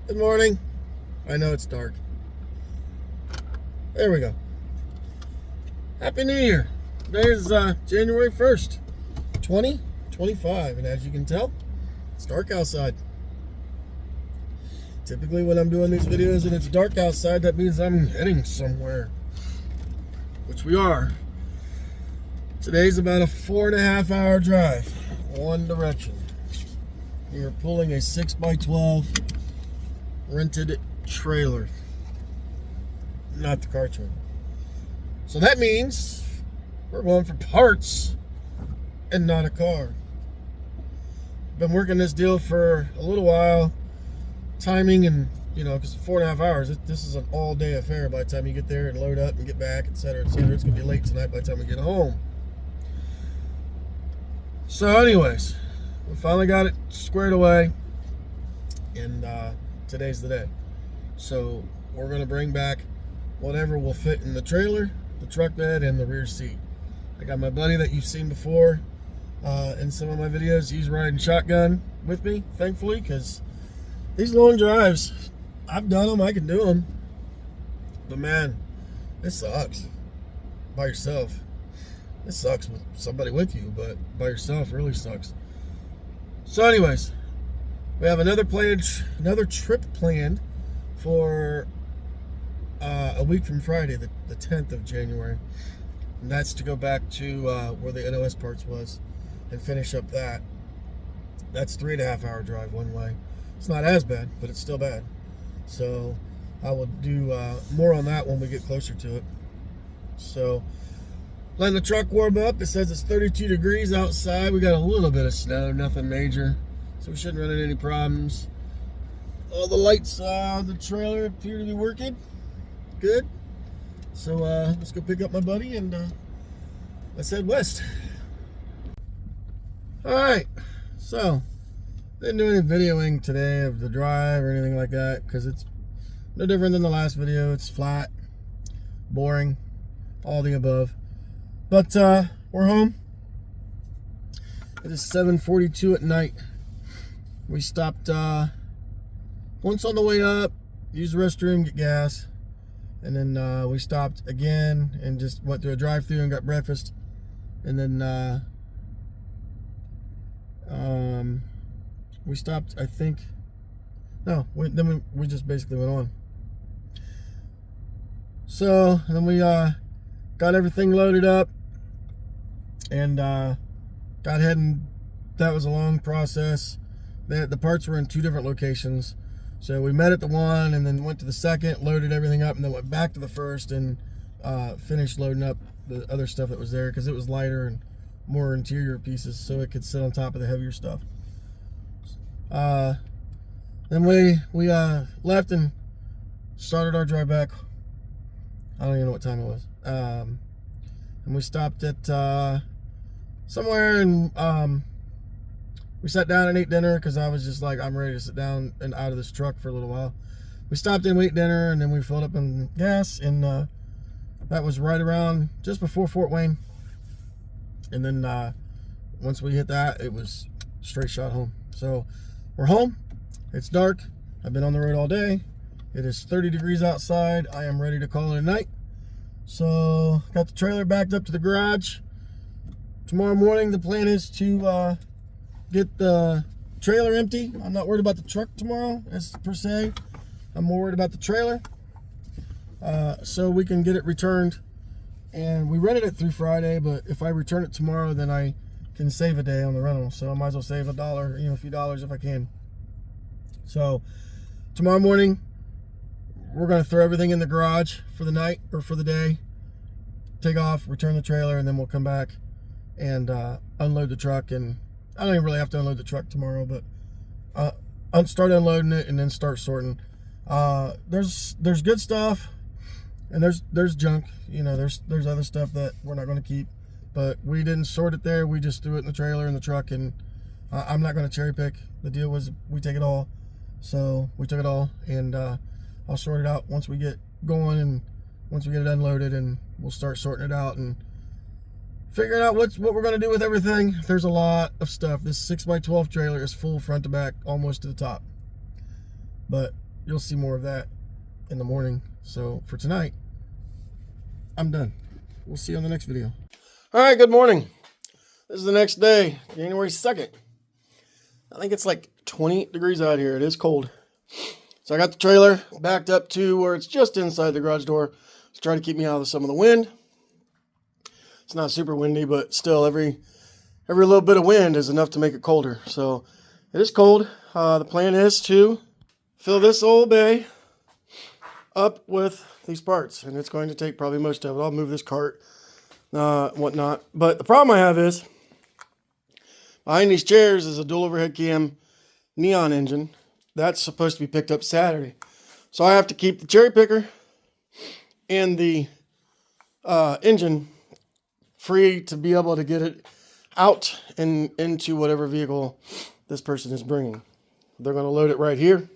Good morning. I know it's dark. There we go. Happy New Year. Today is January 1st, 2025. And as you can tell, it's dark outside. Typically when I'm doing these videos and it's dark outside, that means I'm heading somewhere. Which we are. Today's about a 4.5 hour drive. One direction. We are pulling a 6x12 rented trailer. Not the car trailer. So that means we're going for parts and not a car. Been working this deal for a little while. Timing and, because 4.5 hours, this is an all-day affair by the time you get there and load up and get back, etc., etc. It's going to be late tonight by the time we get home. So anyways, we finally got it squared away, and today's the day. So we're going to bring back whatever will fit in the trailer, the truck bed, and the rear seat. I got my buddy that you've seen before in some of my videos. He's riding shotgun with me, thankfully, because these long drives, I've done them, I can do them. But man, it sucks by yourself. It sucks with somebody with you, but by yourself really sucks. So anyways, we have another trip planned for a week from Friday, the 10th of January. And that's to go back to where the NOS parts was and finish up that. That's 3.5 hour drive one way. It's not as bad, but it's still bad. So I will do more on that when we get closer to it. So letting the truck warm up. It says it's 32 degrees outside. We got a little bit of snow, nothing major. So we shouldn't run into any problems. All the lights on the trailer appear to be working. Good. So let's go pick up my buddy and let's head west. Alright, so didn't do any videoing today of the drive or anything like that because it's no different than the last video. It's flat, boring, all the above. But we're home. It is 7:42 at night. We stopped once on the way up, used the restroom, get gas, and then we stopped again and just went through a drive-thru and got breakfast, and then we stopped, I think. No, then we just basically went on. So then we got everything loaded up and got heading. That was a long process. The parts were in 2 different locations. So we met at the one and then went to the second, loaded everything up, and then went back to the first and finished loading up the other stuff that was there because it was lighter and more interior pieces so it could sit on top of the heavier stuff. Then we left and started our drive back. I don't even know what time it was. And we stopped at somewhere and we sat down and ate dinner because I was just like, I'm ready to sit down and out of this truck for a little while. We stopped in, we ate dinner, and then we filled up on gas, and that was right around just before Fort Wayne. And then once we hit that, it was straight shot home. So we're home. It's dark. I've been on the road all day. It is 30 degrees outside. I am ready to call it a night. So got the trailer backed up to the garage. Tomorrow morning, the plan is to get the trailer empty. I'm not worried about the truck tomorrow, as per se. I'm more worried about the trailer. So we can get it returned. And we rented it through Friday, but if I return it tomorrow, then I can save a day on the rental. So I might as well save $1, a few dollars if I can. So tomorrow morning, we're going to throw everything in the garage for the night or for the day, take off, return the trailer, and then we'll come back and unload the truck. And I don't even really have to unload the truck tomorrow, but start unloading it and then start sorting. There's good stuff and there's junk. There's other stuff that we're not going to keep, but we didn't sort it there. We just threw it in the trailer in the truck, and I'm not going to cherry pick. The deal was we take it all. So we took it all, and I'll sort it out once we get going and once we get it unloaded, and we'll start sorting it out and figuring out what we're going to do with everything. There's a lot of stuff. This 6x12 trailer is full front to back, almost to the top. But you'll see more of that in the morning. So for tonight, I'm done. We'll see you on the next video. All right, good morning. This is the next day, January 2nd. I think it's like 20 degrees out here. It is cold. So I got the trailer backed up to where it's just inside the garage door to try to keep me out of some of the wind. It's not super windy, but still every little bit of wind is enough to make it colder. So it is cold. The plan is to fill this old bay up with these parts, and it's going to take probably most of it. I'll move this cart, whatnot. But the problem I have is behind these chairs is a dual overhead cam neon engine. That's supposed to be picked up Saturday. So I have to keep the cherry picker and the engine free to be able to get it out and into whatever vehicle this person is bringing. They're going to load it right here.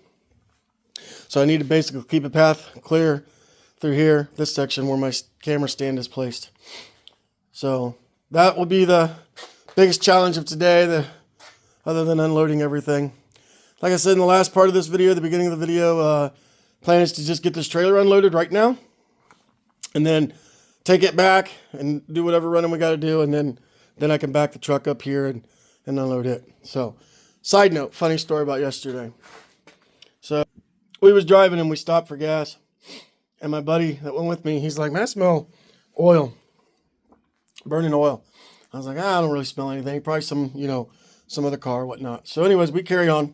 So I need to basically keep a path clear through here, this section where my camera stand is placed. So that will be the biggest challenge of today, other than unloading everything. Like I said in the last part of this video, the beginning of the video, plan is to just get this trailer unloaded right now, and then take it back and do whatever running we got to do, and then I can back the truck up here and unload it. So, side note, funny story about yesterday. So, we was driving and we stopped for gas, and my buddy that went with me, he's like, man, I smell oil, burning oil. I was like, I don't really smell anything. Probably some other car or whatnot. So anyways, we carry on,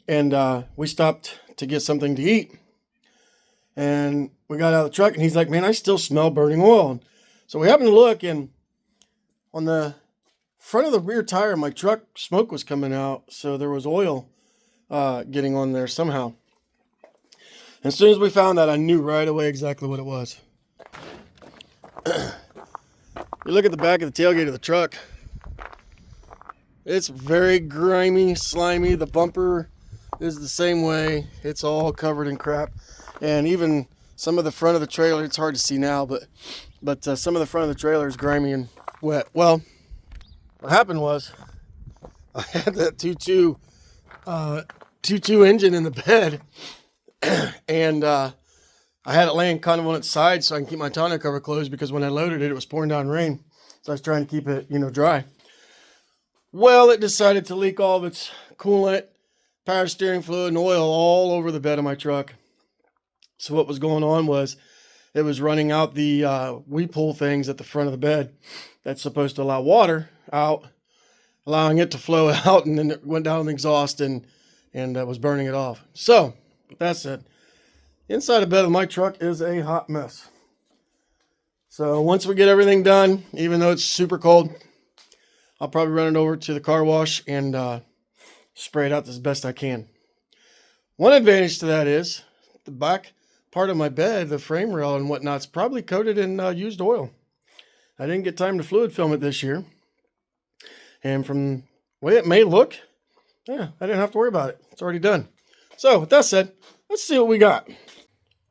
and we stopped to get something to eat. And we got out of the truck, and he's like, man, I still smell burning oil. So we happened to look, and on the front of the rear tire of my truck, smoke was coming out. So there was oil getting on there somehow. And as soon as we found that, I knew right away exactly what it was. You look at the back of the tailgate of the truck. It's very grimy, slimy. The bumper is the same way. It's all covered in crap. And even some of the front of the trailer, it's hard to see now, but some of the front of the trailer is grimy and wet. Well, what happened was I had that 2.2 engine in the bed, and I had it laying kind of on its side so I can keep my tonneau cover closed, because when I loaded it, it was pouring down rain. So I was trying to keep it, dry. Well, it decided to leak all of its coolant, power steering fluid, and oil all over the bed of my truck. So what was going on was it was running out the weep hole things at the front of the bed that's supposed to allow water out, allowing it to flow out, and then it went down the exhaust and was burning it off. So, with that said, inside the bed of my truck is a hot mess. So once we get everything done, even though it's super cold, I'll probably run it over to the car wash and spray it out as best I can. One advantage to that is the back part of my bed, the frame rail and whatnot, is probably coated in used oil. I didn't get time to fluid film it this year. And from the way it may look, yeah, I didn't have to worry about it. It's already done. So with that said, let's see what we got.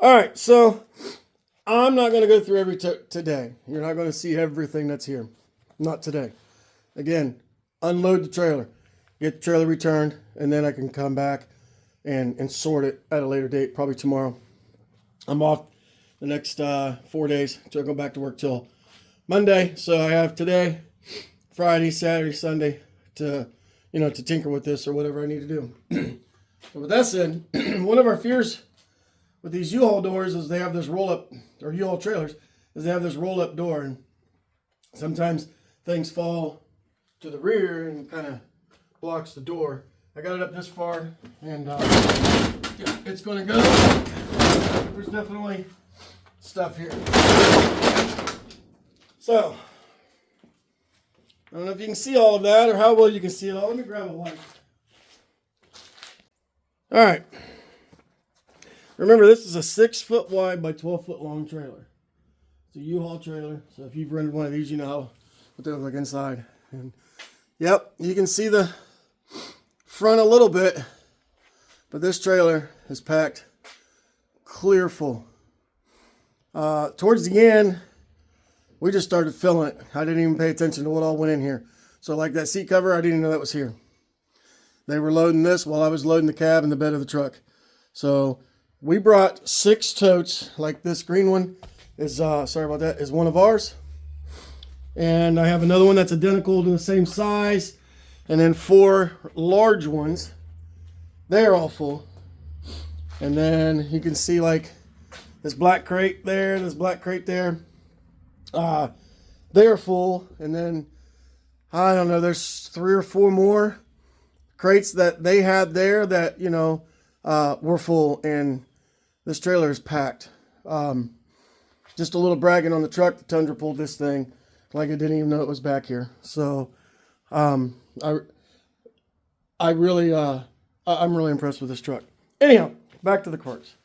All right, so I'm not going to go through every today. You're not going to see everything that's here. Not today. Again, unload the trailer, get the trailer returned, and then I can come back and sort it at a later date, probably tomorrow. I'm off the next 4 days, so I go back to work till Monday. So I have today, Friday, Saturday, Sunday to tinker with this or whatever I need to do. So with that said, one of our fears with these U-Haul doors is they have this roll-up, or U-Haul trailers, is they have this roll-up door, and sometimes things fall to the rear and kind of blocks the door. I got it up this far, and yeah, it's going to go. There's definitely stuff here. So, I don't know if you can see all of that or how well you can see it all. Let me grab a light. All right. Remember, this is a 6-foot wide by 12-foot long trailer. It's a U-Haul trailer, so if you've rented one of these, you know what they look like inside. And yep, you can see the front a little bit, but this trailer is packed clear full. Towards the end, we just started filling it. I didn't even pay attention to what all went in here. So like that seat cover, I didn't even know that was here. They were loading this while I was loading the cab and the bed of the truck. So we brought 6 totes. Like this green one is, sorry about that, is one of ours. And I have another one that's identical to the same size. And then 4 large ones. They're all full. And then you can see like this black crate there, this black crate there. They're full. And then, I don't know, there's 3 or 4 more crates that they had there that, you know, were full. And this trailer is packed. Just a little bragging on the truck. The Tundra pulled this thing like I didn't even know it was back here. So, I'm really impressed with this truck. Anyhow, back to the carts.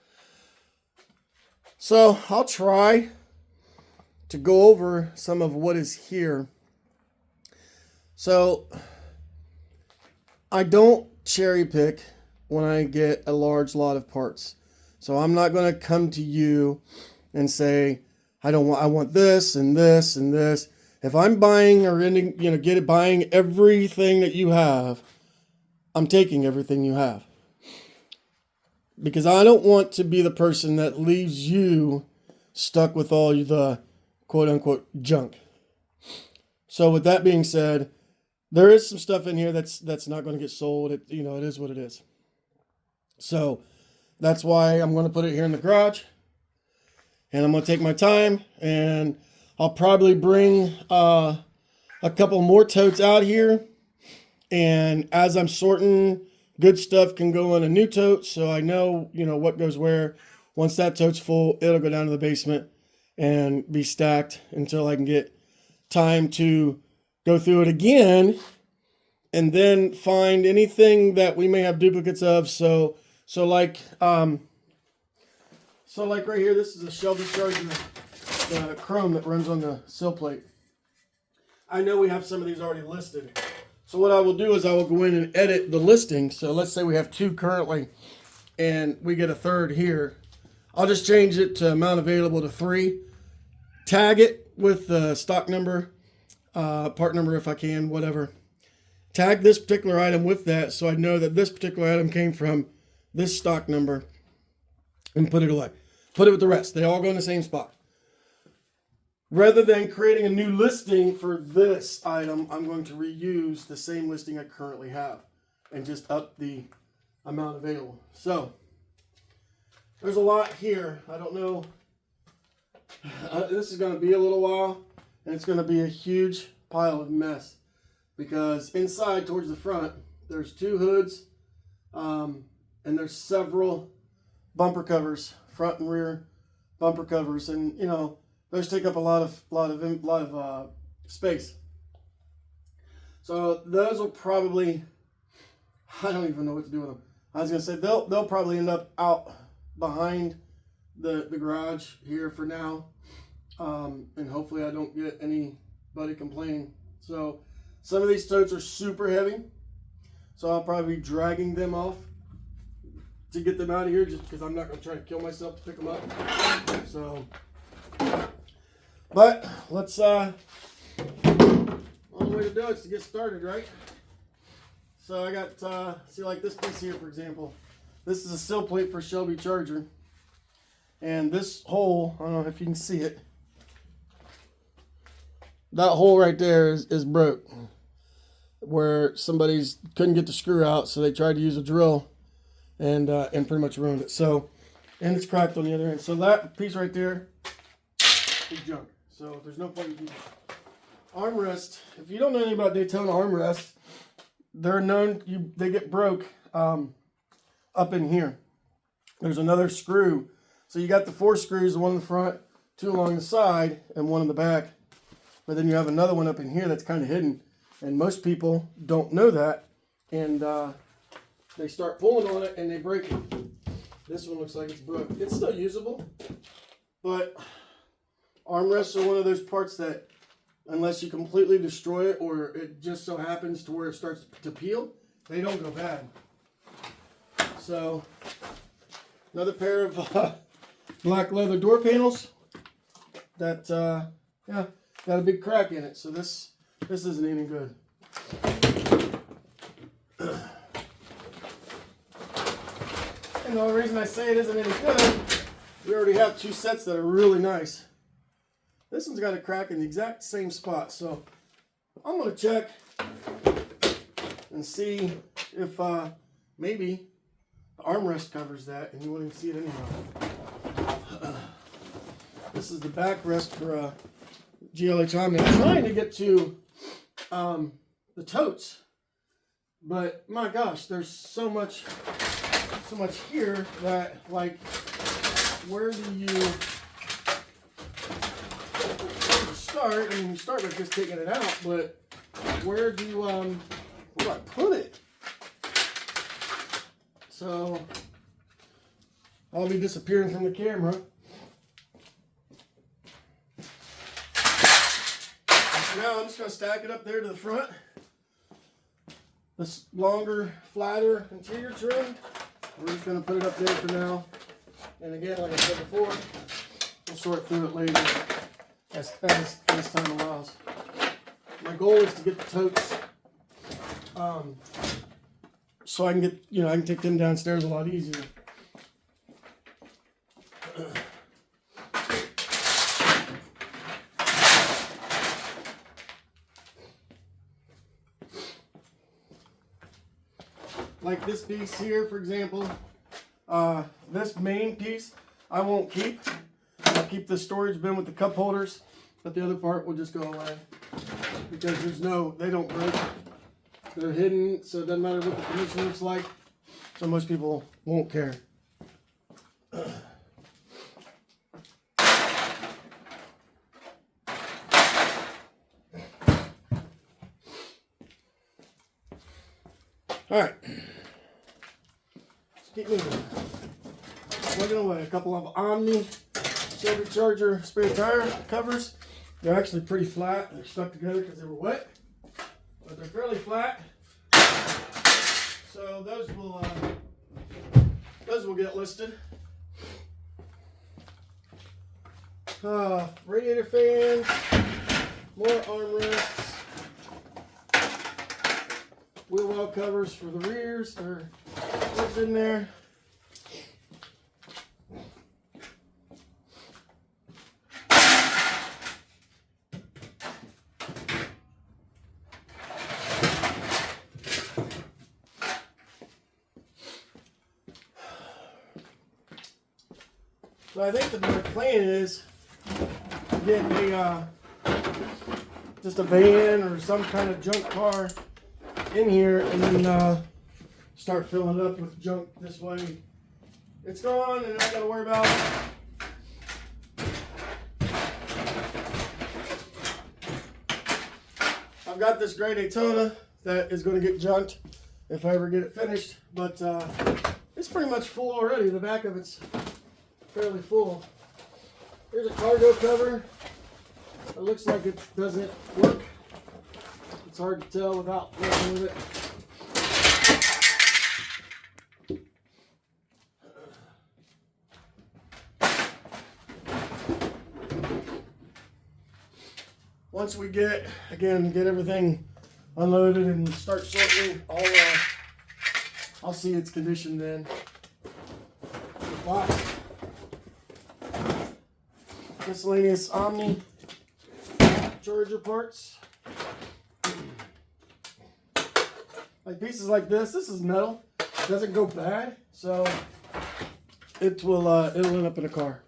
So I'll try to go over some of what is here. So I don't cherry pick when I get a large lot of parts. So I'm not going to come to you and say, I want this and this and this. If I'm buying or ending, buying everything that you have, I'm taking everything you have. Because I don't want to be the person that leaves you stuck with all the quote unquote junk. So with that being said, there is some stuff in here that's not going to get sold. It is what it is. So that's why I'm going to put it here in the garage. And I'm going to take my time, and I'll probably bring a couple more totes out here. And as I'm sorting, good stuff can go in a new tote, so I know, what goes where. Once that tote's full, it'll go down to the basement and be stacked until I can get time to go through it again and then find anything that we may have duplicates of. So like right here, this is a Shelby Charger chrome that runs on the sill plate. I know we have some of these already listed. So what I will do is I will go in and edit the listing. So let's say we have 2 currently and we get a third here. I'll just change it to amount available to 3. Tag it with the stock number, part number if I can, whatever. Tag this particular item with that so I know that this particular item came from this stock number and put it away. Put it with the rest. They all go in the same spot. Rather than creating a new listing for this item, I'm going to reuse the same listing I currently have and just up the amount available. So there's a lot here. I don't know. This is going to be a little while, and it's going to be a huge pile of mess because inside towards the front, there's 2 hoods, and there's several bumper covers, front and rear bumper covers, and those take up a lot of space. So those will probably, I don't even know what to do with them. I was gonna say they'll probably end up out behind the garage here for now, and hopefully I don't get anybody complaining. So some of these totes are super heavy, so I'll probably be dragging them off to get them out of here, just because I'm not gonna try to kill myself to pick them up. So. But let's, only way to do it is to get started, right? So I got, see like this piece here, for example. This is a sill plate for Shelby Charger. And this hole, I don't know if you can see it. That hole right there is broke. Where somebody's couldn't get the screw out, so they tried to use a drill and pretty much ruined it. So, and it's cracked on the other end. So that piece right there is junk. So there's no point in keeping it. Armrest. If you don't know anything about Daytona armrests, they're known. They get broke up in here. There's another screw. So you got the 4 screws, one in the front, 2 along the side, and 1 in the back. But then you have another one up in here that's kind of hidden, and most people don't know that, and they start pulling on it and they break it. This one looks like it's broke. It's still usable, but armrests are one of those parts that, unless you completely destroy it or it just so happens to where it starts to peel, they don't go bad. So, another pair of black leather door panels that, yeah, got a big crack in it. So this isn't any good. And the only reason I say it isn't any good, we already have two sets that are really nice. This one's got a crack in the exact same spot, so I'm going to check and see if maybe the armrest covers that and you wouldn't see it anyhow. This is the backrest for GLH Omni. I'm trying to get to the totes, but my gosh, there's so much here that, like, where do you start? I mean, you start by just taking it out, but where do I put it? So I'll be disappearing from the camera. Now I'm just going to stack it up there to the front. This longer, flatter interior trim, we're just going to put it up there for now. And again, like I said before, we'll sort through it later as time allows. My goal is to get the totes so I can get, I can take them downstairs a lot easier. Like this piece here, for example, this main piece I won't keep. I'll keep the storage bin with the cup holders, but the other part will just go away because they don't break. They're hidden, so it doesn't matter what the condition looks like. So most people won't care. All right, let's keep moving. Plugging away. A couple of Omni Shelby Charger spare tire covers. They're actually pretty flat. They're stuck together because they were wet, but they're fairly flat. So those will get listed. Radiator fans, more armrests. Wheel well covers for the rears. They're in there. So I think the plan is to get just a van or some kind of junk car in here and then start filling it up with junk this way. It's gone and I don't got to worry about it. I've got this gray Daytona that is going to get junked if I ever get it finished, but it's pretty much full already. The back of it's fairly full. Here's a cargo cover. It looks like it doesn't work. It's hard to tell without working with it. Once we get everything unloaded and start sorting, I'll see its condition then. The box. Miscellaneous Omni Charger parts. Like pieces like this is metal. It doesn't go bad, so it'll end up in a car.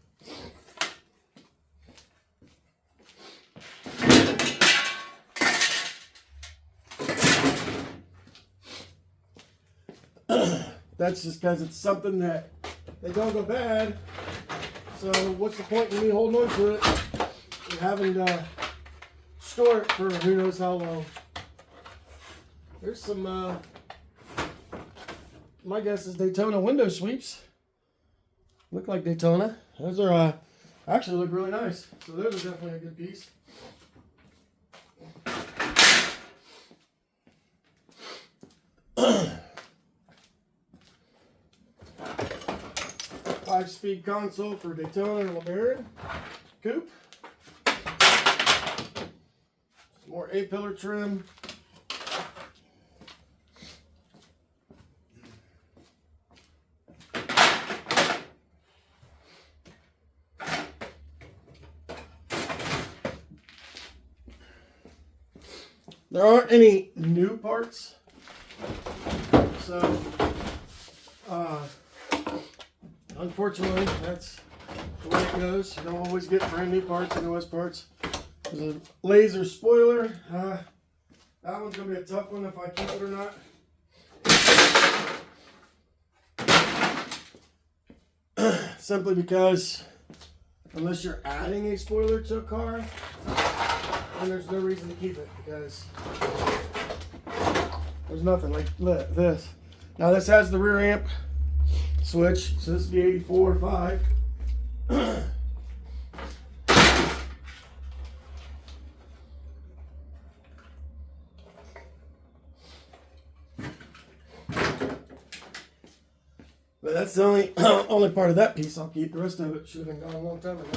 That's just because it's something that they don't go bad. So what's the point in me holding on to it and having to store it for who knows how long? There's some, my guess is Daytona window sweeps. Look like Daytona. Those are, actually look really nice. So those are definitely a good piece. Five-speed console for Daytona and LeBaron coupe. Some more A-pillar trim. There aren't any new parts, so unfortunately that's the way it goes. You don't always get brand new parts and OS parts. There's a laser spoiler. That one's going to be a tough one if I keep it or not. Simply because unless you're adding a spoiler to a car, then there's no reason to keep it, because there's nothing like this. Now this has the rear amp switch, so this would be 84 or 5. But that's the only part of that piece I'll keep. The rest of it should have been gone a long time ago.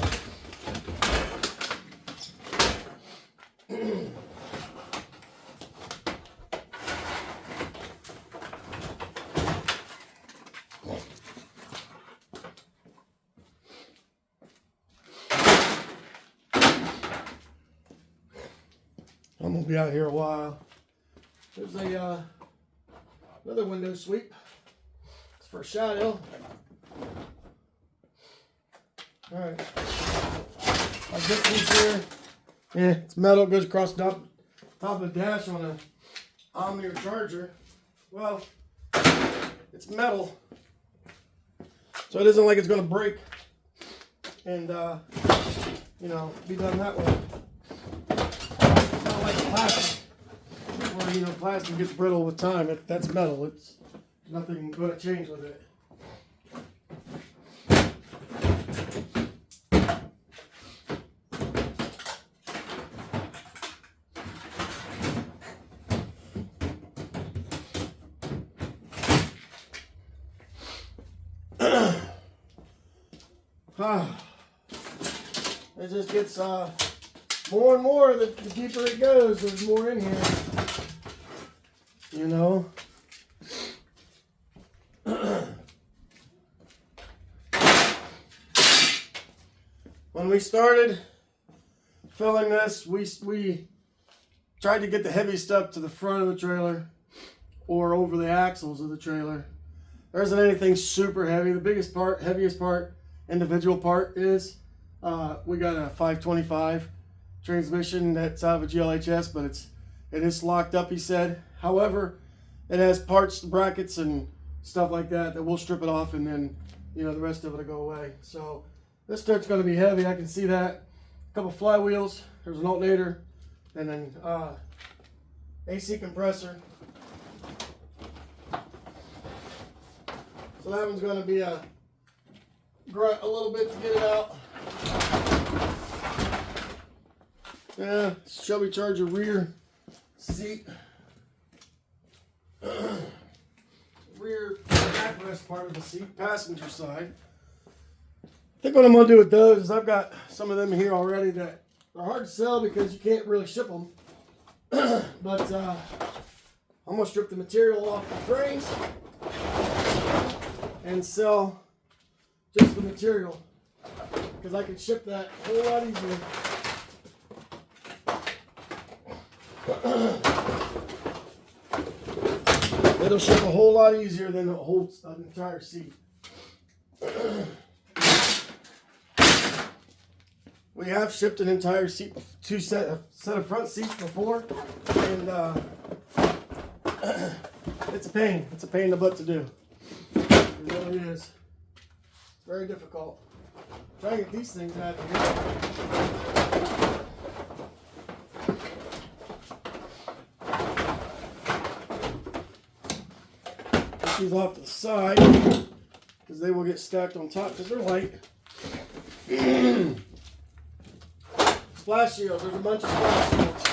I'm gonna be out here a while. There's a another window sweep. It's for shadow. All right. Like this piece here. Yeah, it's metal. Goes across the top of the dash on a Omni or Charger. Well, it's metal, so it isn't like it's gonna break and you know, be done that way. It's not like plastic, where, you know, plastic gets brittle with time. If that's metal, it's nothing going to change with it. It just gets more and more, the deeper it goes, there's more in here, you know. When we started filling this, we tried to get the heavy stuff to the front of the trailer or over the axles of the trailer. There isn't anything super heavy. The biggest part, heaviest part, individual part is we got a 525 transmission that's out of a GLHS, but it is locked up, he said. However, it has parts, brackets, and stuff like that we'll strip it off, and then, you know, the rest of it will go away. So this start's going to be heavy. I can see that. A couple flywheels. There's an alternator, and then AC compressor. So that one's going to be a grunt a little bit to get it out. Yeah, Shelby Charger rear seat. Rear backrest part of the seat, passenger side. I think what I'm going to do with those is I've got some of them here already that are hard to sell because you can't really ship them. But I'm going to strip the material off the frames and sell just the material, because I can ship that a whole lot easier. It'll ship a whole lot easier than it holds an entire seat. We have shipped an entire seat, a set of front seats before, and it's a pain. It's a pain in the butt to do. It really is. It's very difficult. Try to get these things out of here. Put these off to the side because they will get stacked on top because they're light. Splash shields. There's a bunch of splash shields.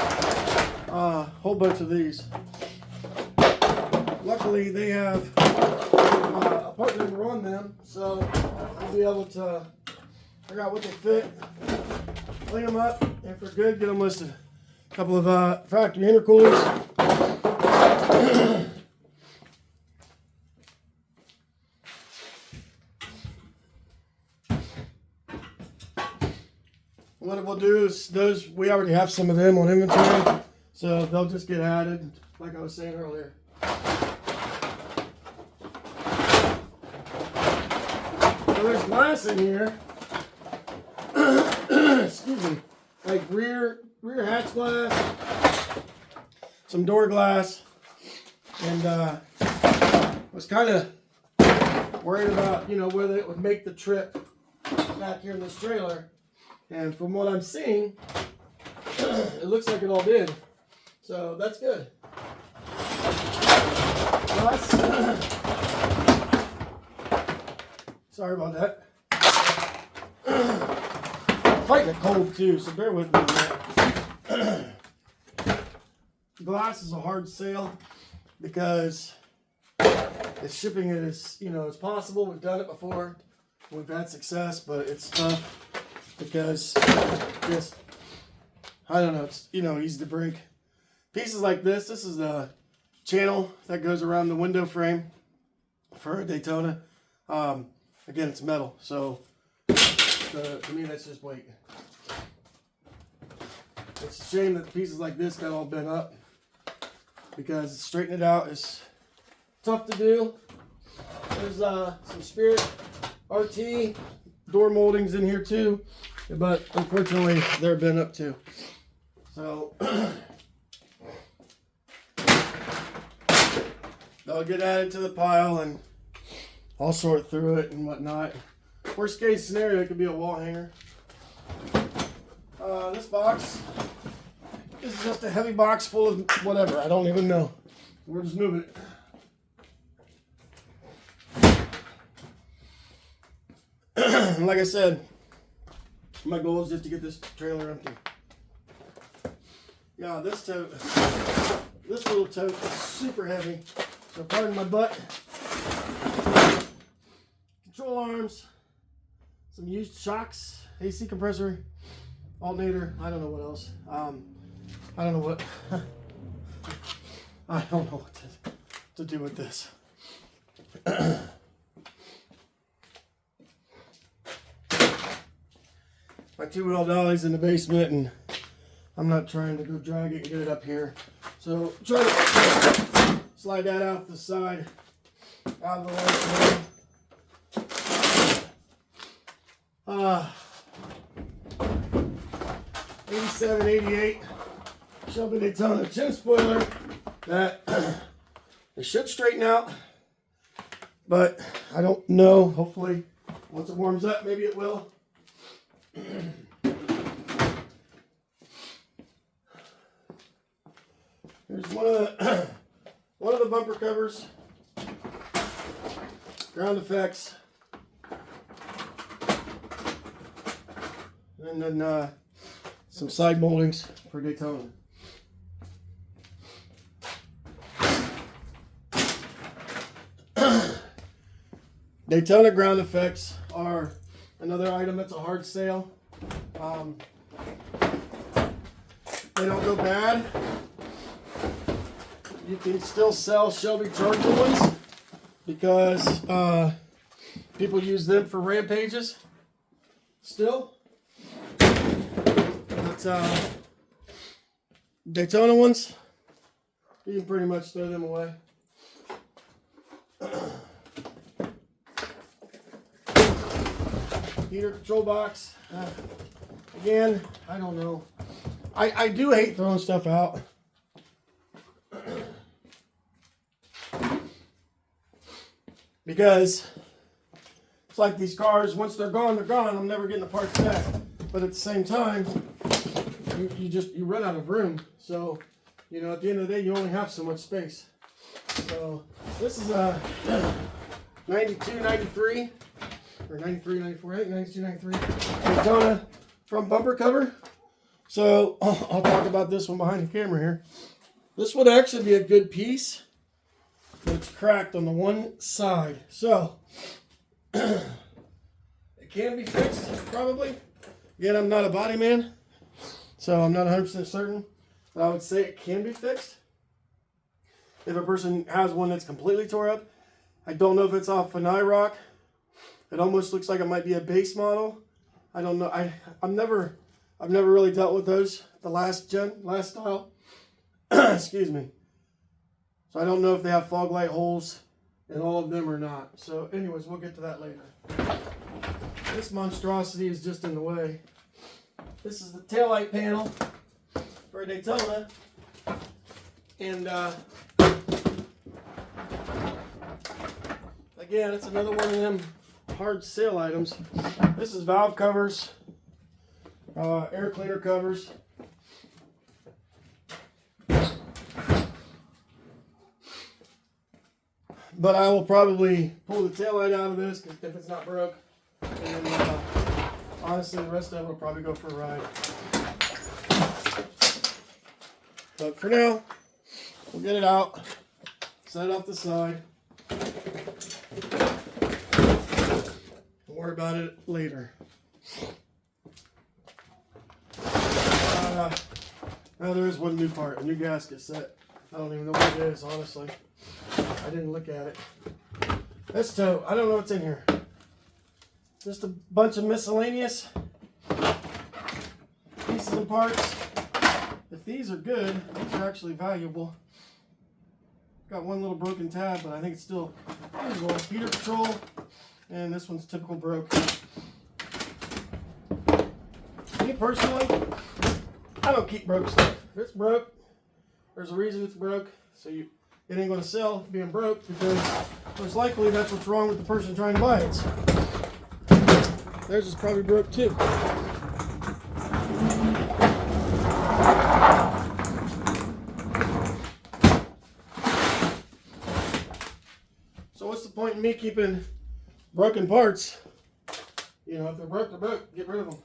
A whole bunch of these. Luckily, they have a part number on them, so I'll be able to figure out what they fit, clean them up, and for good, get them listed. A couple of factory intercoolers. What it will do is those, we already have some of them on inventory, So they'll just get added, like I was saying earlier. So there's glass in here. Excuse me. Like rear hatch glass, some door glass, and was kind of worried about, you know, whether it would make the trip back here in this trailer. And from what I'm seeing, it looks like it all did. So that's good. Plus, sorry about that. I'm fighting a cold too, so bear with me on that. Glass is a hard sale because the shipping it is, you know, it's possible. We've done it before. We've had success, but it's tough because just, I don't know, it's, you know, easy to break. Pieces like this is the channel that goes around the window frame for a Daytona. Again, it's metal, so to me that's just weight. It's a shame that pieces like this got all bent up because straightening it out is tough to do. There's some Spirit RT door moldings in here too, but unfortunately they're bent up too. So they'll get added to the pile and I'll sort through it and whatnot. Worst case scenario, it could be a wall hanger. This box, this is just a heavy box full of whatever. I don't even know. We're just moving it. Like I said, my goal is just to get this trailer empty. Yeah, this little tote is super heavy. So pardon my butt. Control arms, some used shocks, AC compressor, alternator. I don't know what else. I don't know what. I don't know what to do with this. My 2-wheel dolly's in the basement, and I'm not trying to go drag it and get it up here. So try to slide that out the side, out of the way. 87, 88 Shelby Daytona chin spoiler that it should straighten out, but I don't know. Hopefully, once it warms up, maybe it will. Here's one of the bumper covers, ground effects, and then some side moldings for Daytona. Daytona ground effects are another item that's a hard sale. They don't go bad. You can still sell Shelby chargeable ones because people use them for rampages still. But Daytona ones, you can pretty much throw them away. Heater control box. Again, I don't know. I do hate throwing stuff out. Because it's like these cars, once they're gone, they're gone. I'm never getting the parts back. But at the same time, you run out of room. So, you know, at the end of the day, you only have so much space. So this is a 92, 93, or 93, 94, I think 92, 93 Daytona front bumper cover. So I'll talk about this one behind the camera here. This would actually be a good piece, but it's cracked on the one side. So it can be fixed, probably. Again, I'm not a body man, so I'm not 100% certain, but I would say it can be fixed. If a person has one that's completely tore up, I don't know if it's off an IROC. It almost looks like it might be a base model. I don't know. I've never really dealt with those, the last style. Excuse me. So I don't know if they have fog light holes in all of them or not. So anyways, we'll get to that later. This monstrosity is just in the way. This is the taillight panel for a Daytona. And again, it's another one of them hard sale items. This is valve covers, air cleaner covers. But I will probably pull the taillight out of this if it's not broke. And honestly, the rest of it will probably go for a ride. But for now, we'll get it out, set it off the side. We'll worry about it later. Now there is one new part, a new gasket set. I don't even know what it is, honestly. I didn't look at it. This tow, I don't know what's in here. Just a bunch of miscellaneous pieces and parts. If these are good, these are actually valuable. Got one little broken tab, but I think it's still usable. Heater control, and this one's typical broke. Me personally, I don't keep broke stuff. If it's broke, there's a reason it's broke. So it ain't going to sell being broke, because most likely that's what's wrong with the person trying to buy it. Theirs is probably broke too. So what's the point in me keeping broken parts? You know, if they're broke, they're broke. Get rid of them.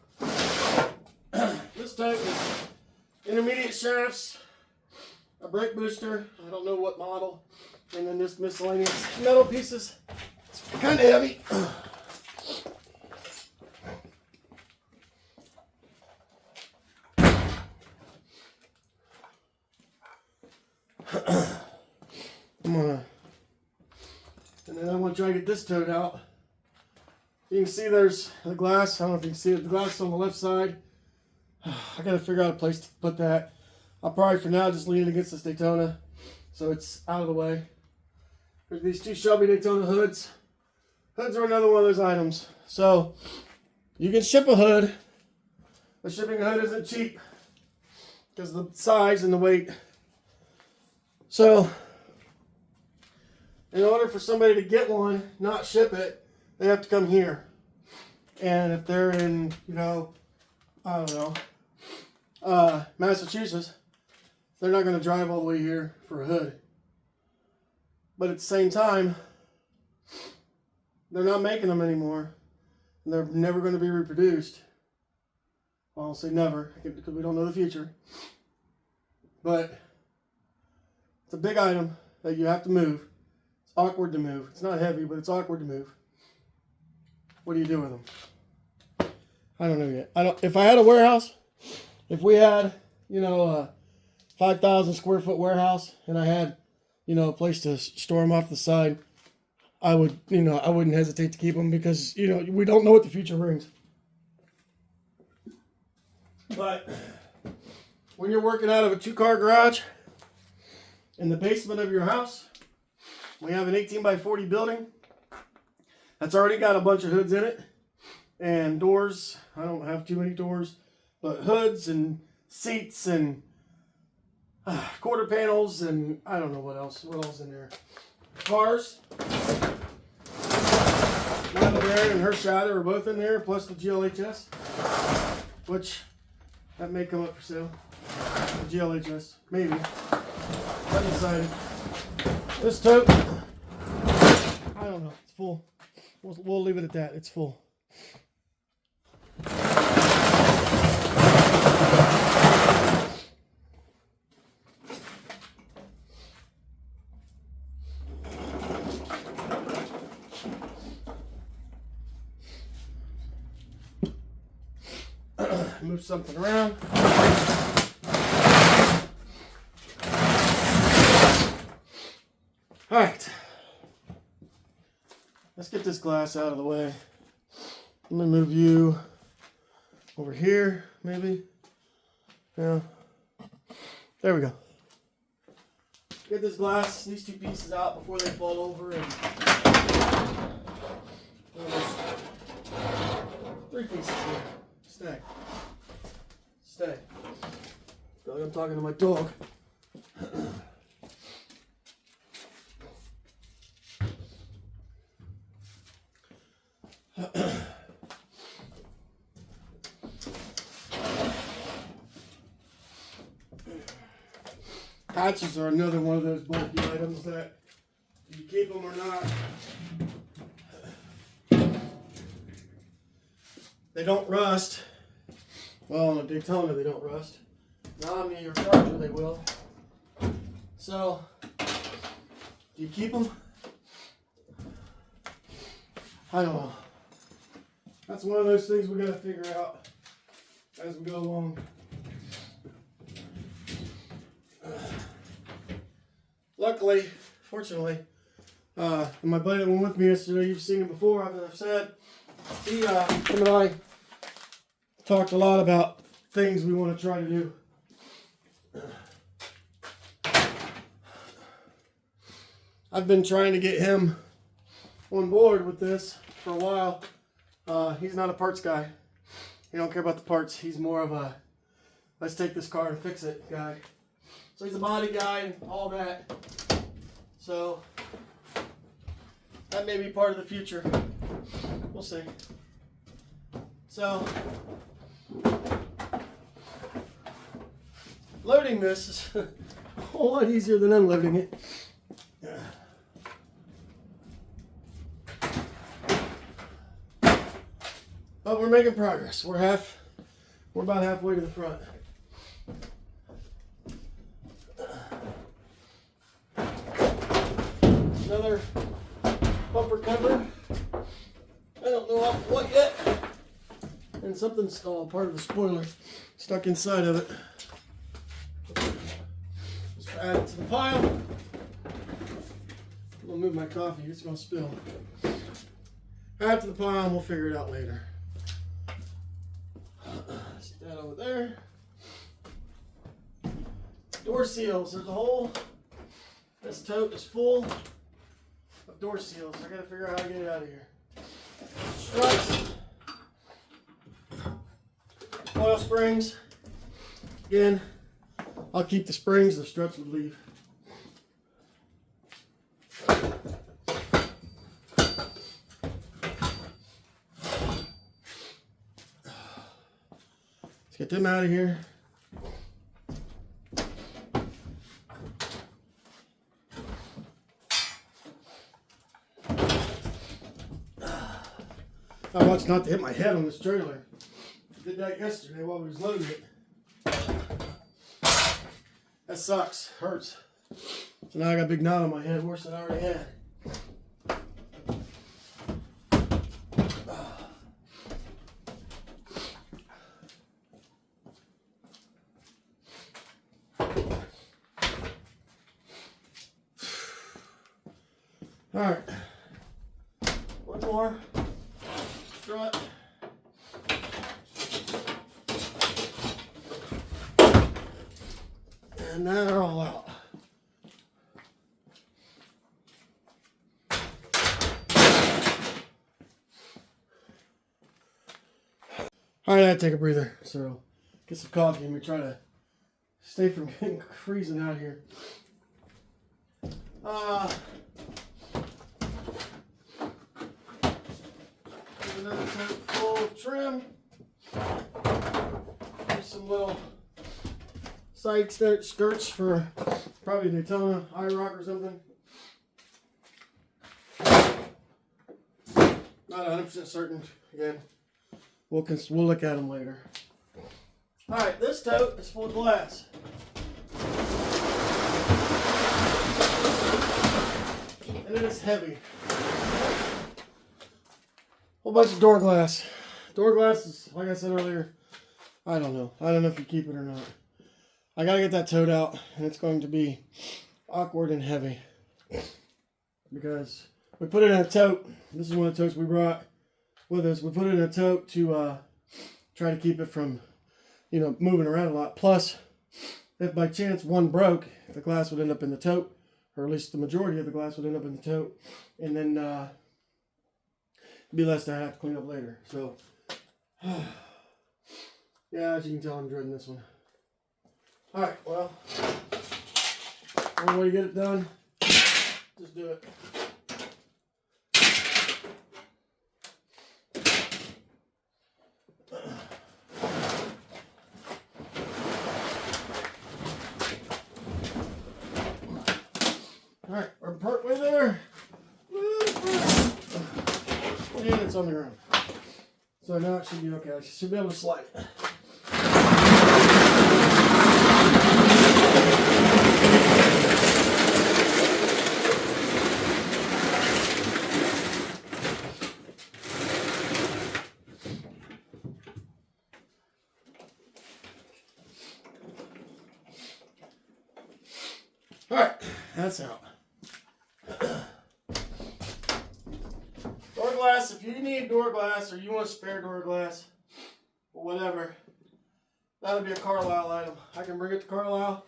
This type is intermediate shafts, a brake booster, I don't know what model, and then this miscellaneous metal pieces. It's kind of heavy. And then I'm gonna try to get this towed out. You can see there's the glass. I don't know if you can see it. The glass on the left side. I gotta figure out a place to put that. I'll probably for now just lean it against this Daytona so it's out of the way. There's these two Shelby Daytona hoods. Hoods are another one of those items. So you can ship a hood, but shipping a hood isn't cheap because of the size and the weight. So in order for somebody to get one, not ship it, they have to come here. And if they're in, you know, I don't know, Massachusetts, they're not going to drive all the way here for a hood. But at the same time, they're not making them anymore. And they're never going to be reproduced. Well, I'll say never, because we don't know the future. But it's a big item that you have to move. It's awkward to move. It's not heavy, but it's awkward to move. What do you do with them? I don't know yet. If I had a warehouse, if we had, you know, a 5,000 square foot warehouse, and I had, you know, a place to store them off the side, I would, you know, I wouldn't hesitate to keep them because, you know, we don't know what the future brings. But when you're working out of a 2-car garage in the basement of your house, we have an 18 by 40 building that's already got a bunch of hoods in it and doors. I don't have too many doors, but hoods and seats and quarter panels and I don't know what else. What else in there? Cars. Lana Baron and her Shadow are both in there, plus the GLHS, which that may come up for sale. The GLHS, maybe. I'm decided. This tote, I don't know. It's full. We'll leave it at that. It's full. Move something around. All right. Let's get this glass out of the way. I'm going to move you over here, maybe. Yeah. There we go. get this glass, these two pieces out before they fall over, and there's 3 pieces here. Stay. Stay. I feel like I'm talking to my dog. Hatches are another one of those bulky items that you keep them or not. They don't rust. Well, on a Daytona they don't rust. Now on your Charger they will. So, do you keep them? I don't know. That's one of those things we got to figure out as we go along. Luckily, fortunately, my buddy that went with me yesterday, you've seen him before, as I've said, him and I talked a lot about things we want to try to do. I've been trying to get him on board with this for a while. He's not a parts guy. He don't care about the parts. He's more of a, let's take this car and fix it guy. So he's a body guy and all that. So that may be part of the future. We'll see. So loading this is a whole lot easier than unloading it. But we're making progress. We're about halfway to the front. Another bumper cover. I don't know off what yet. And something's part of the spoiler stuck inside of it. Just add it to the pile. I'm gonna move my coffee, it's gonna spill. Add it to the pile and we'll figure it out later. Stick that over there. Door seals. There's a hole. This tote is full of door seals. I gotta figure out how to get it out of here. Struts. Oil springs. Again, I'll keep the springs. The struts would leave. Let's get them out of here. I watched not to hit my head on this trailer. I did that yesterday while we was loading it. That sucks. Hurts. So now I got a big knot on my head, worse than I already had. Alright. One more. Strut. And now they're all out. Alright, I had to take a breather. So get some coffee and we try to stay from getting freezing out here. Another tote full of trim. There's some little side skirts for probably Daytona IROC or something. Not 100% certain. Again, we'll look at them later. All right, this tote is full of glass. And it is heavy. Whole bunch of door glass. Door glass is, like I said earlier, I don't know. I don't know if you keep it or not. I gotta get that tote out, and it's going to be awkward and heavy. Because we put it in a tote. This is one of the totes we brought with us. We put it in a tote to try to keep it from, moving around a lot. Plus, if by chance one broke, the glass would end up in the tote. or at least the majority of the glass would end up in the tote, and then be less to have to clean up later. So, yeah, as you can tell, I'm dreading this one. All right, well, one way to get it done, just do it. All right, we're partway there. And it's on the ground. So now it should be okay. I should be able to slide it. All right, that's out. Door glass, if you need door glass or you want spare door glass or whatever, that'll be a Carlisle item. I can bring it to Carlisle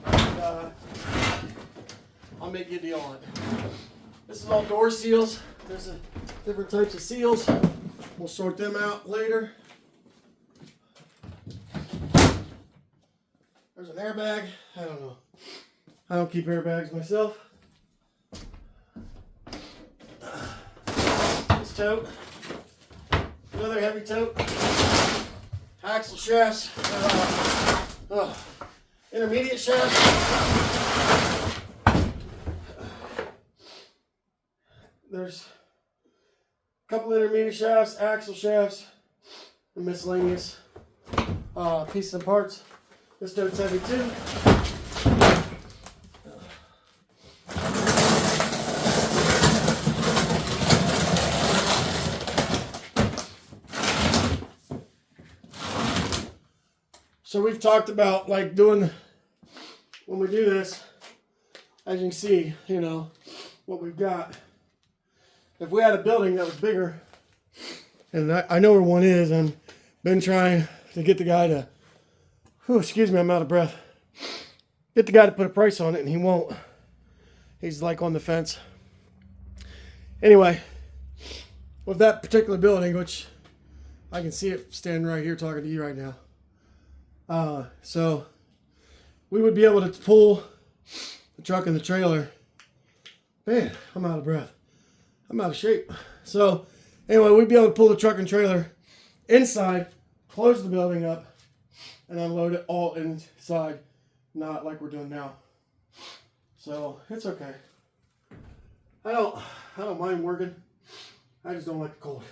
and I'll make you a deal on it. This is all door seals. There's different types of seals. We'll sort them out later. There's an airbag. I don't know. I don't keep airbags myself. This tote, another heavy tote, axle shafts, intermediate shafts. There's a couple intermediate shafts, axle shafts, and miscellaneous pieces and parts. This tote's heavy too. So we've talked about like doing, when we do this, as you can see, you know, what we've got. If we had a building that was bigger, and I know where one is, I've been trying to get the guy to, excuse me, I'm out of breath. Get the guy to put a price on it, and he won't. He's like on the fence. Anyway, with that particular building, which I can see it standing right here talking to you right now. So we would be able to pull the truck and the trailer. Man, I'm out of breath. I'm out of shape. So anyway, we'd be able to pull the truck and trailer inside, close the building up, and unload it all inside, not like we're doing now. So it's okay. I don't mind working. I just don't like the cold.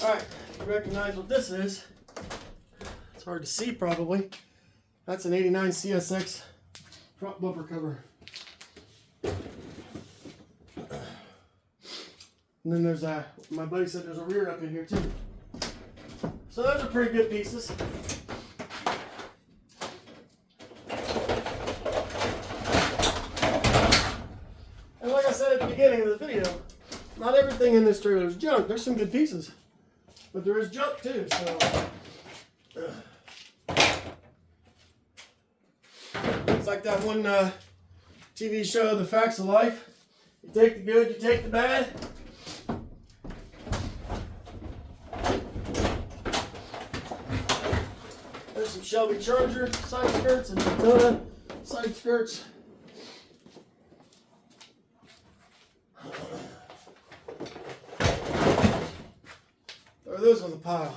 Alright, you recognize what this is. It's hard to see probably. That's an 89 CSX front bumper cover. And then there's my buddy said there's a rear up in here too. So those are pretty good pieces. And like I said at the beginning of the video, not everything in this trailer is junk. There's some good pieces. But there is junk too, so it's like that one TV show, The Facts of Life. You take the good, you take the bad. There's some Shelby Charger side skirts and Daytona side skirts. Throw those on the pile.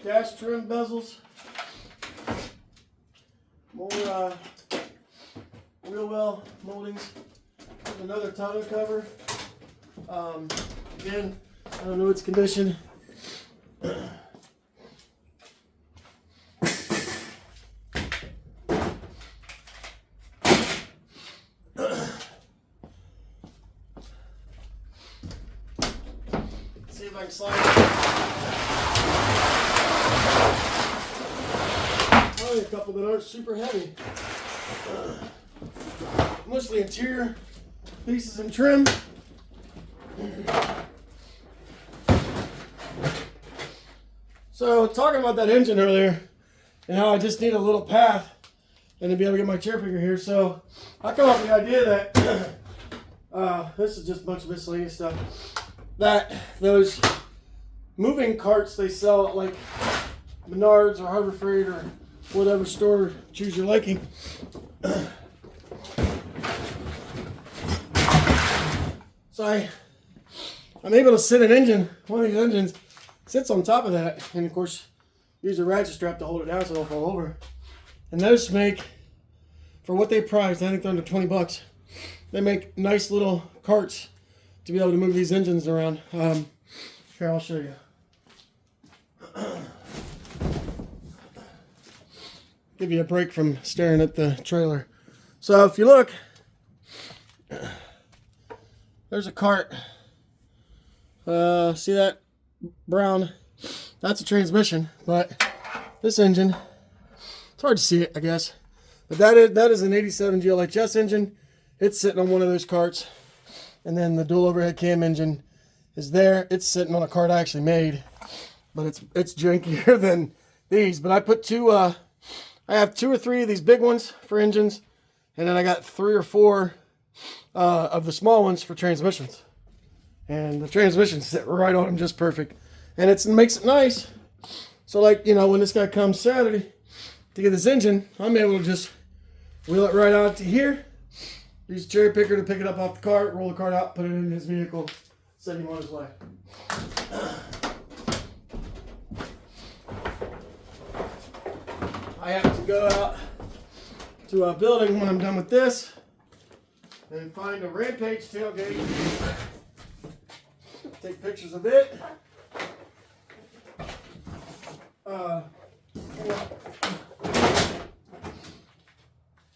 Dash trim bezels. More wheel well moldings. There's another tonneau cover. Again, I don't know its condition. See if I can slide it. Probably a couple that aren't super heavy. Mostly interior pieces and trim. So talking about that engine earlier and how I just need a little path and to be able to get my chair picker here. So I come up with the idea that this is just a bunch of miscellaneous stuff, that those moving carts they sell at like Menards or Harbor Freight or whatever store, choose your liking. So I'm able to sit an engine, one of these engines sits on top of that, and of course use a ratchet strap to hold it down so it don't fall over. And those make, for what they price, I think they're under 20 bucks. They make nice little carts to be able to move these engines around. Here, I'll show you. Give you a break from staring at the trailer. So if you look, there's a cart. See that brown? That's a transmission, but this engine, it's hard to see it, I guess. But that is an 87 GLHS engine. It's sitting on one of those carts. And then the dual overhead cam engine is there. It's sitting on a cart I actually made, but it's jankier than these. But I put I have 2 or 3 of these big ones for engines, and then I got 3 or 4 of the small ones for transmissions. And the transmissions sit right on them just perfect. And it makes it nice. So like, you know, when this guy comes Saturday to get this engine, I'm able to just wheel it right out to here, use a cherry picker to pick it up off the cart, roll the cart out, put it in his vehicle, send him on his way. I have to go out to a building when I'm done with this and find a Rampage tailgate, take pictures of it.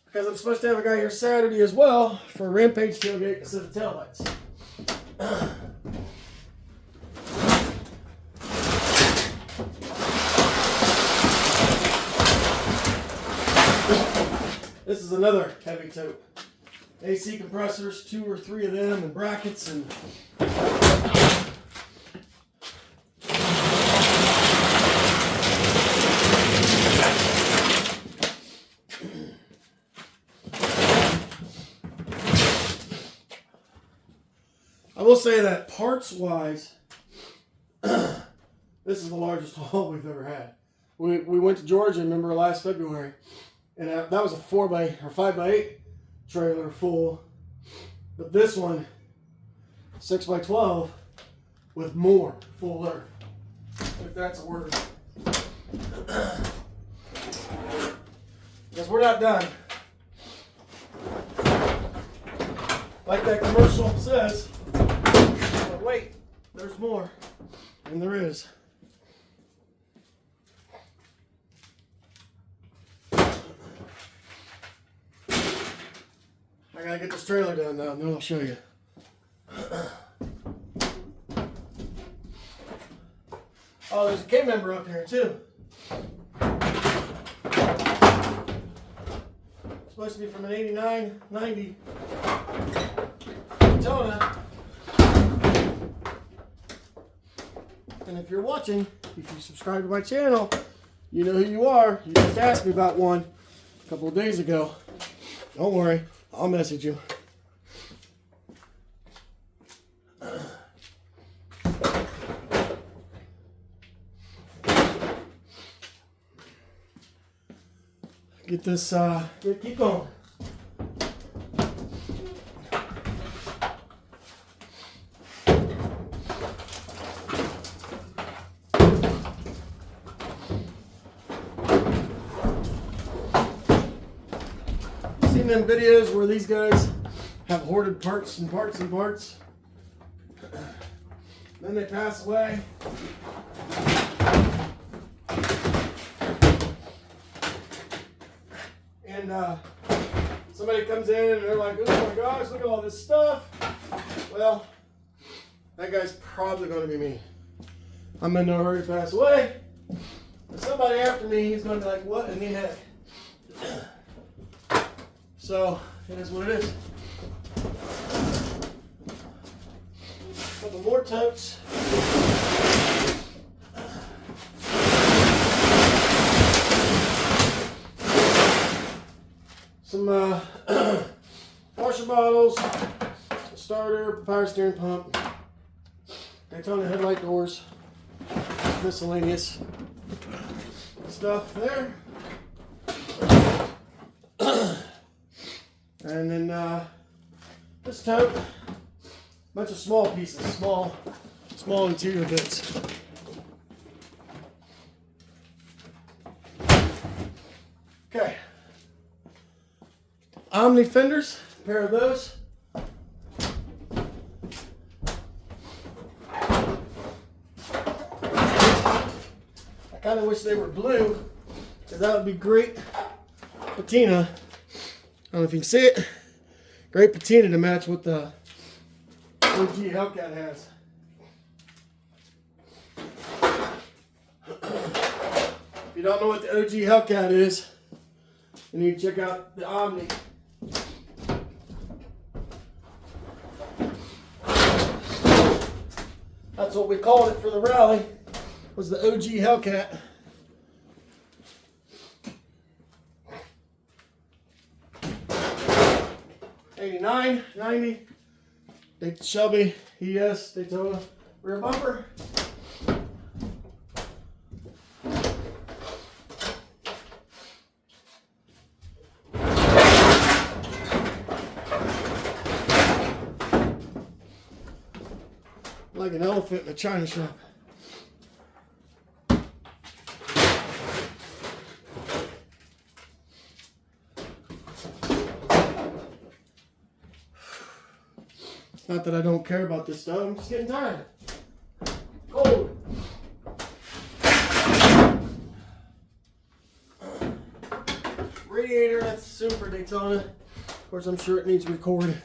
Because I'm supposed to have a guy here Saturday as well for a Rampage tailgate instead of taillights. This is another heavy tote. AC compressors, 2 or 3 of them, and brackets, and I will say that parts wise, this is the largest haul we've ever had. We went to Georgia, remember, last February. And that was a 5x8 trailer full. But this one, 6x12 with more full load, if that's a word. Because we're not done. Like that commercial says, but wait, there's more. And there is. I gotta get this trailer down now, and then I'll show you. Oh, there's a K member up here too. It's supposed to be from an 89, 90 Daytona. And if you're watching, if you subscribe to my channel, you know who you are. You just asked me about one a couple of days ago. Don't worry. I'll message you. Get this, keep going. Seen them videos where these guys have hoarded parts and parts and parts, then they pass away, and somebody comes in and they're like, oh my gosh, look at all this stuff. Well, that guy's probably going to be me. I'm in no hurry to pass away, but somebody after me is going to be like, what in the heck? So, it is what it is. couple more totes. Some washer bottles, a starter, power steering pump, Daytona headlight doors, miscellaneous stuff there. And then this tote, bunch of small pieces, small interior bits. Okay. Omni fenders, a pair of those. I kind of wish they were blue, because that would be great patina. I don't know if you can see it. Great patina to match what the OG Hellcat has. If you don't know what the OG Hellcat is, you need to check out the Omni. That's what we called it for the rally, was the OG Hellcat. '89, '90, Shelby ES Daytona rear bumper. Like an elephant in a china shop. Not that I don't care about this stuff, I'm just getting tired. Cold. Radiator, that's super Daytona. Of course, I'm sure it needs record.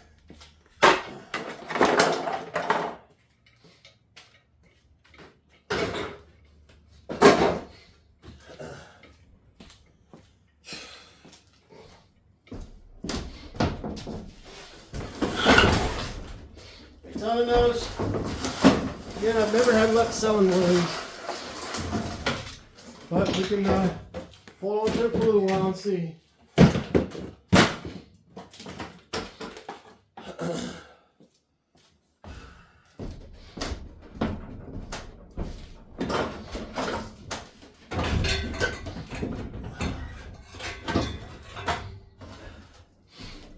Ton of those. Again, I've never had luck selling one of these, but we can hold on to it for a little while and see.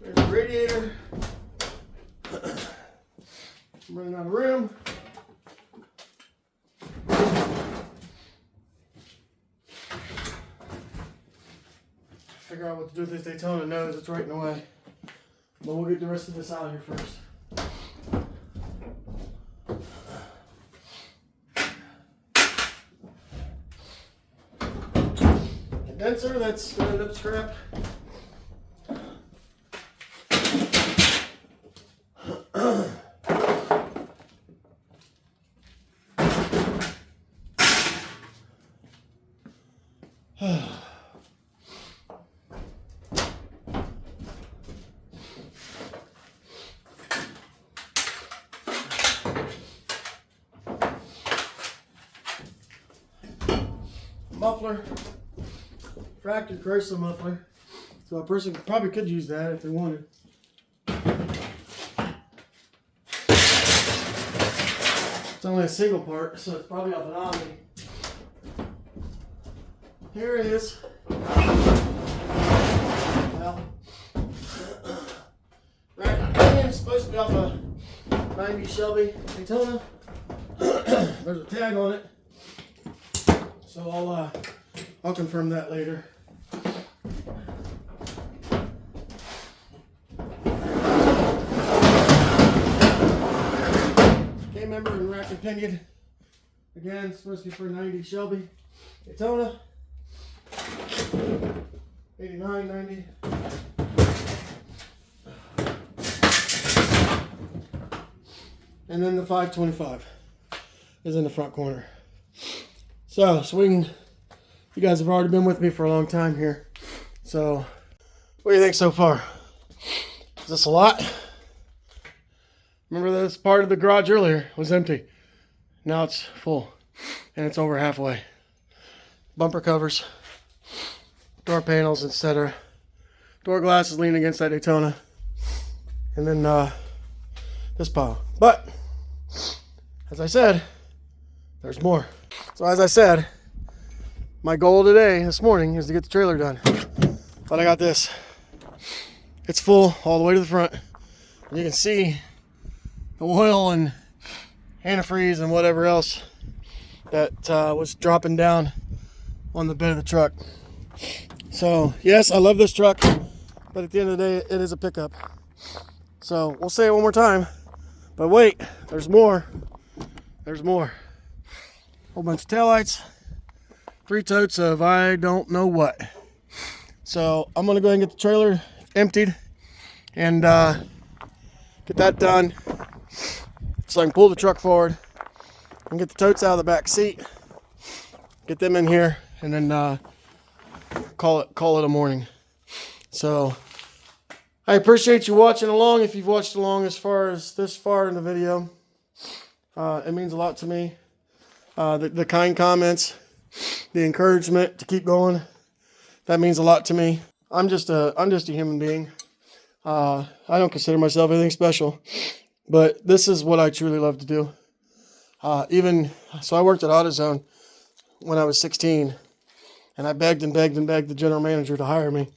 There's the radiator. I'm running out of room. Figure out what to do with this Daytona nose. It's right in the way. But we'll get the rest of this out of here first. Condenser, that's gonna end up scrap. Muffler, fractured Chrysler muffler. So a person probably could use that if they wanted. It's only a single part, so it's probably off an Omni. Here it is. Well, it's supposed to be off a 90 Shelby Daytona. There's a tag on it. So I'll confirm that later. K-member and rack and pinion. Again, it's supposed to be for 90 Shelby Daytona. 89, 90. And then the 525 is in the front corner. So swing, you guys have already been with me for a long time here. So what do you think so far? Is this a lot? Remember this part of the garage earlier was empty. Now it's full, and it's over halfway. Bumper covers, door panels, etc. Door glass is leaning against that Daytona. And then this pile. But, as I said, there's more. So as I said, my goal today, this morning, is to get the trailer done. But I got this. It's full all the way to the front. And you can see the oil and antifreeze and whatever else that was dropping down on the bed of the truck. So, yes, I love this truck, but at the end of the day, it is a pickup. So, we'll say it one more time. But wait, there's more. There's more. Whole bunch of taillights. 3 totes of I don't know what. So I'm gonna go ahead and get the trailer emptied and get that done so I can pull the truck forward and get the totes out of the back seat, get them in here, and then call it a morning. So I appreciate you watching along. If you've watched along as far as this far in the video, it means a lot to me. The kind comments, the encouragement to keep going, that means a lot to me. I'm just a human being. I don't consider myself anything special, but this is what I truly love to do. So I worked at AutoZone when I was 16, and I begged and begged and begged the general manager to hire me,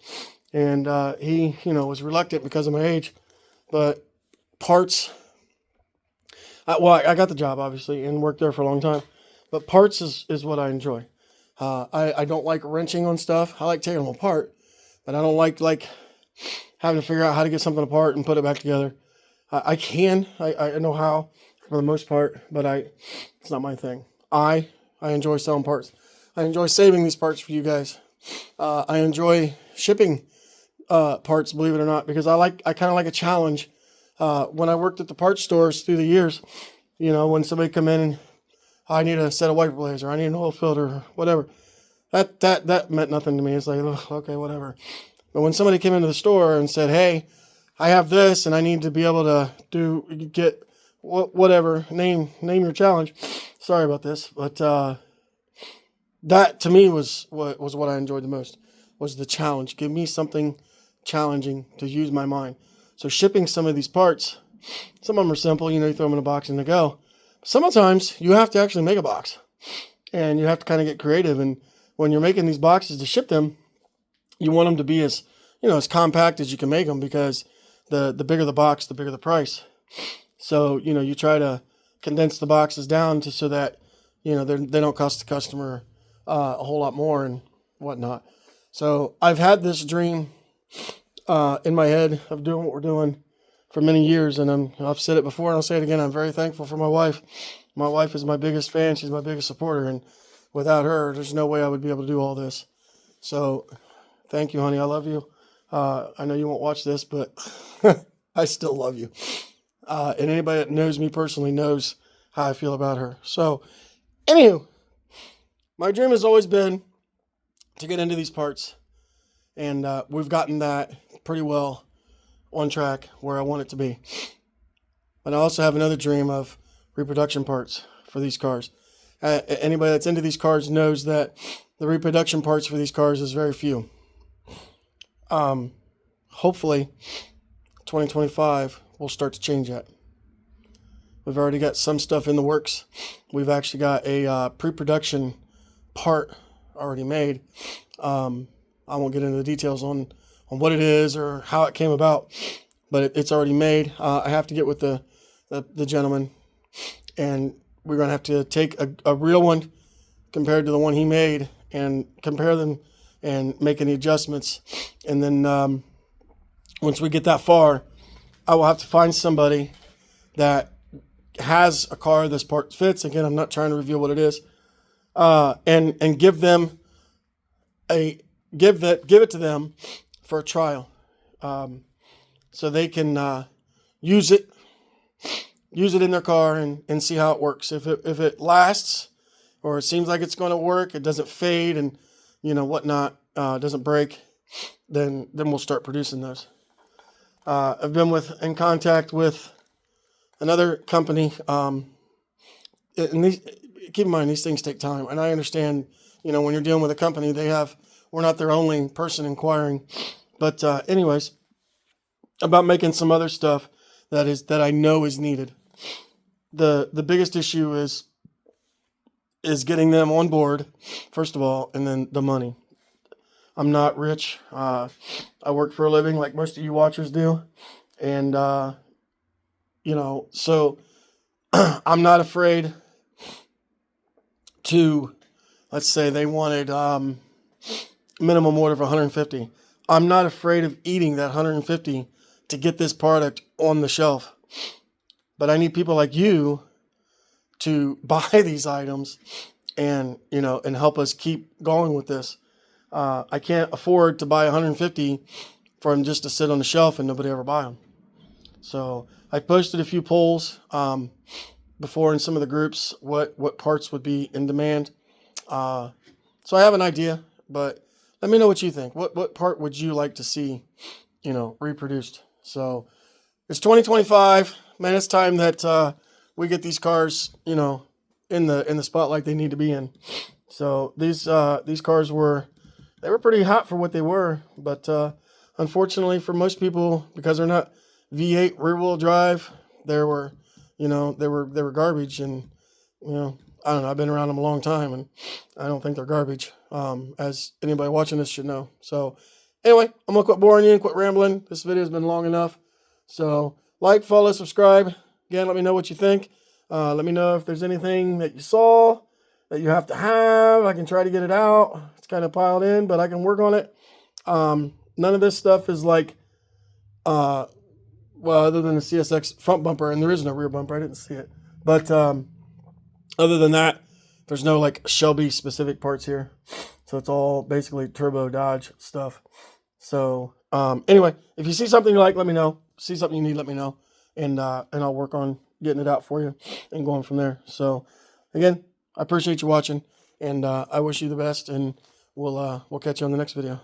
and he, was reluctant because of my age. But parts, I got the job obviously and worked there for a long time, but parts is what I enjoy. I don't like wrenching on stuff. I like taking them apart, but I don't like having to figure out how to get something apart and put it back together. I know how for the most part, but it's not my thing. I enjoy selling parts. I enjoy saving these parts for you guys. I enjoy shipping parts, believe it or not, because I kind of like a challenge. When I worked at the parts stores through the years, when somebody come in and I need a set of wiper blades, or I need an oil filter, or whatever, that meant nothing to me. It's like, okay, whatever. But when somebody came into the store and said, hey, I have this and I need to be able to get whatever, name your challenge. Sorry about this, but that to me was what I enjoyed the most, was the challenge. Give me something challenging to use my mind. So shipping some of these parts, some of them are simple, you throw them in a box and they go. Sometimes you have to actually make a box, and you have to kind of get creative. And when you're making these boxes to ship them, you want them to be as compact as you can make them, because the bigger the box, the bigger the price. So, you try to condense the boxes down so that, they don't cost the customer a whole lot more and whatnot. So I've had this dream in my head of doing what we're doing for many years, and I've said it before and I'll say it again. I'm very thankful for my wife. My wife is my biggest fan. She's my biggest supporter, and without her, there's no way I would be able to do all this. So thank you, honey. I love you. I know you won't watch this, but I still love you. And anybody that knows me personally knows how I feel about her. So anywho, my dream has always been to get into these parts, and we've gotten that pretty well on track where I want it to be. But I also have another dream of reproduction parts for these cars. Anybody that's into these cars knows that the reproduction parts for these cars is very few. Hopefully 2025 will start to change that. We've already got some stuff in the works. We've actually got a pre-production part already made. I won't get into the details on what it is or how it came about, but it's already made. I have to get with the gentleman, and we're going to have to take a real one compared to the one he made and compare them and make any adjustments. And then once we get that far, I will have to find somebody that has a car this part fits. Again, I'm not trying to reveal what it is, and give them give it to them for a trial, so they can use it in their car and see how it works. If it lasts, or it seems like it's going to work, it doesn't fade and whatnot, doesn't break, then we'll start producing those. I've been in contact with another company. And these, keep in mind, these things take time, and I understand. You know, when you're dealing with a company, we're not their only person inquiring. But anyways, about making some other stuff that I know is needed. The biggest issue is getting them on board, first of all, and then the money. I'm not rich. I work for a living like most of you watchers do. And, so I'm not afraid to, let's say they wanted minimum order of 150. I'm not afraid of eating that 150 to get this product on the shelf. But I need people like you to buy these items and help us keep going with this. I can't afford to buy 150 for them just to sit on the shelf and nobody ever buy them. So I posted a few polls before in some of the groups what parts would be in demand. So I have an idea, but let me know what you think. What part would you like to see, reproduced? So it's 2025, man. It's time that we get these cars, in the spotlight they need to be in. So these cars were pretty hot for what they were, but unfortunately for most people, because they're not V8 rear wheel drive, they were garbage. And I don't know. I've been around them a long time, and I don't think they're garbage, as anybody watching this should know. So anyway, I'm gonna quit boring you and quit rambling. This video has been long enough. So like, follow, subscribe. Again, let me know what you think. Let me know if there's anything that you saw that you have to have. I can try to get it out. It's kind of piled in, but I can work on it. None of this stuff is like, well, other than the CSX front bumper, and there is no rear bumper. I didn't see it. But other than that, there's no like Shelby specific parts here. So it's all basically Turbo Dodge stuff. So anyway, if you see something you like, let me know. See something you need, let me know. And I'll work on getting it out for you and going from there. So again, I appreciate you watching, and I wish you the best, and we'll catch you on the next video.